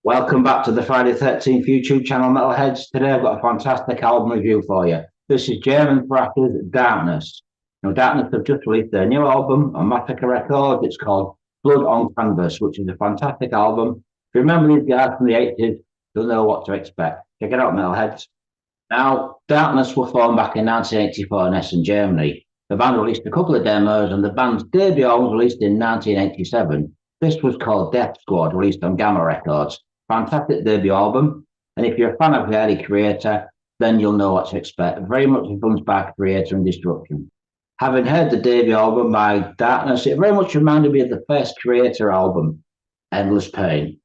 Welcome back to the Friday 13th YouTube channel, Metalheads. Today I've got a fantastic album review for you. This is German Thrasher's Darkness. Now, Darkness have just released their new album on Massacre Records. It's called Blood on Canvas, which is a fantastic album. If you remember these guys from the 80s, you'll know what to expect. Check it out, Metalheads. Now, Darkness were formed back in 1984 in Essen, Germany. The band released a couple of demos, and the band's debut album was released in 1987. This was called Death Squad, released on Gamma Records. Fantastic debut album, and if you're a fan of the early Kreator, then you'll know what to expect. Very much influenced by Kreator and Destruction. Having heard the debut album by Darkness, it very much reminded me of the first Kreator album, Endless Pain.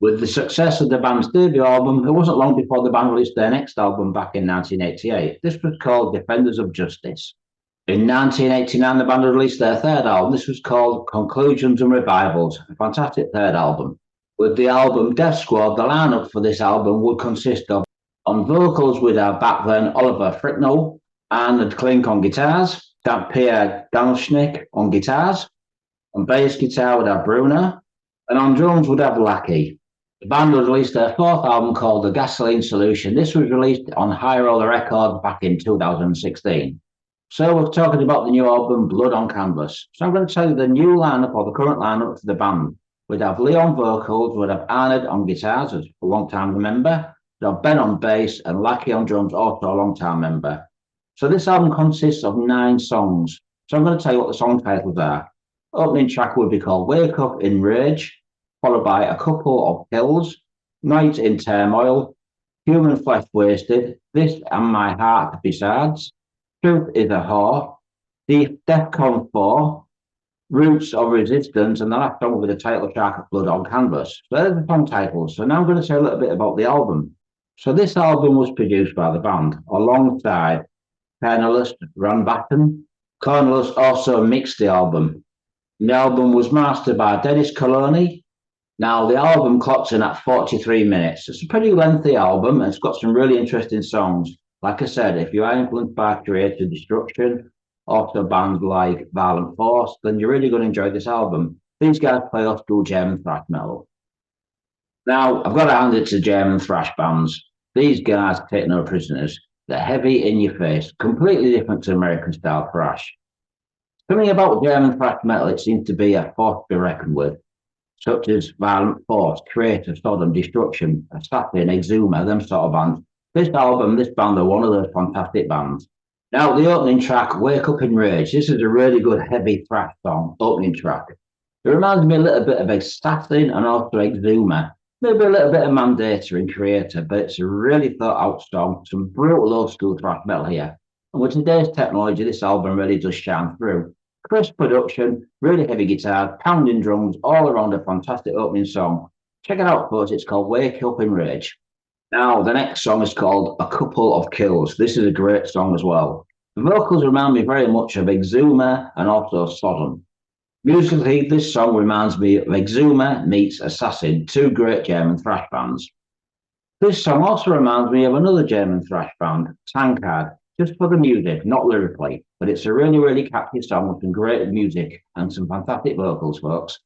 With the success of the band's debut album, it wasn't long before the band released their next album back in 1988. This was called Defenders of Justice. In 1989, the band released their third album. This was called Conclusions and Revivals, a fantastic third album. With the album Death Squad, the lineup for this album would consist of, on vocals we'd have back then Oliver Fricknell, Arnd Klink on guitars, Pierre Danschnick on guitars, on bass guitar we'd have Bruno, and on drums we'd have Lacky. The band would release their fourth album called The Gasoline Solution. This was released on High Roller Records back in 2016. So we're talking about the new album Blood on Canvas. So I'm going to tell you the new lineup or the current lineup for the band. We'd have Lee on vocals, we'd have Arnd on guitars, as a long-time member, we'd have Ben on bass, and Lacky on drums, also a long-time member. So this album consists of 9 songs. So I'm going to tell you what the song titles are. Opening track would be called Wake Up in Rage, followed by A Couple of Kills, Night in Turmoil, Human Flesh Wasted, This and My Heart Besides, Truth is a Whore, Defcon 4, Roots of Resistance, and the last song with the title track of Blood on Canvas. So there's the song titles. So now I'm going to say a little bit about the album. So this album was produced by the band alongside Cornelis Ranbatten. Cornelis also mixed the album. The album was mastered by Dennis Coloni. Now the album clocks in at 43 minutes. It's a pretty lengthy album, and it's got some really interesting songs. Like I said, if you are influenced by Kreator, Destruction, also bands like Violent Force, then you're really going to enjoy this album. These guys play old school German thrash metal. Now, I've got to hand it to German thrash bands. These guys take no prisoners. They're heavy in your face, completely different to American style thrash. Something about German thrash metal, it seems to be a force to be reckoned with, such as Violent Force, Kreator, Sodom, Destruction, Assassin, Exumer, them sort of bands. This band are one of those fantastic bands. Now, the opening track, Wake Up in Rage. This is a really good heavy thrash song, opening track. It reminds me a little bit of Assassin and also Exumer. Maybe a little bit of Mandata and Kreator, but it's a really thought out song. Some brutal old school thrash metal here. And with today's technology, this album really does shine through. Crisp production, really heavy guitars, pounding drums, all around a fantastic opening song. Check it out, folks. It's called Wake Up in Rage. Now, the next song is called A Couple of Kills. This is a great song as well. The vocals remind me very much of Exumer and also Sodom. Musically, this song reminds me of Exumer meets Assassin, 2 great German thrash bands. This song also reminds me of another German thrash band, Tankard, just for the music, not lyrically. But it's a really, really catchy song with some great music and some fantastic vocals, folks.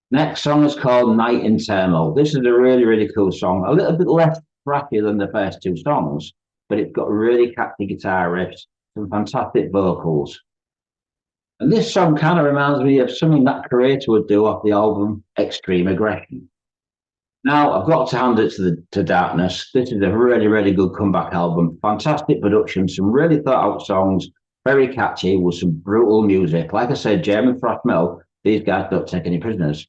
Next song is called Night in Turmoil. This is a really, really cool song. A little bit less thrashy than the first 2 songs, but it's got really catchy guitar riffs, some fantastic vocals. And this song kind of reminds me of something that Kreator would do off the album Extreme Aggression. Now, I've got to hand it to Darkness. This is a really, really good comeback album. Fantastic production, some really thought out songs, very catchy with some brutal music. Like I said, German thrash metal, these guys don't take any prisoners.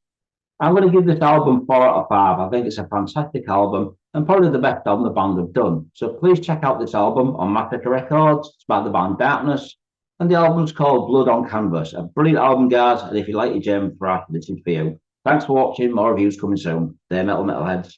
I'm going to give this album 4 out of 5. I think it's a fantastic album and probably the best album the band have done. So please check out this album on Massacre Records. It's by the band Darkness. And the album's called Blood on Canvas. A brilliant album, guys. And if you like your German thrash, this is for you. Thanks for watching. More reviews coming soon. They're Metalheads.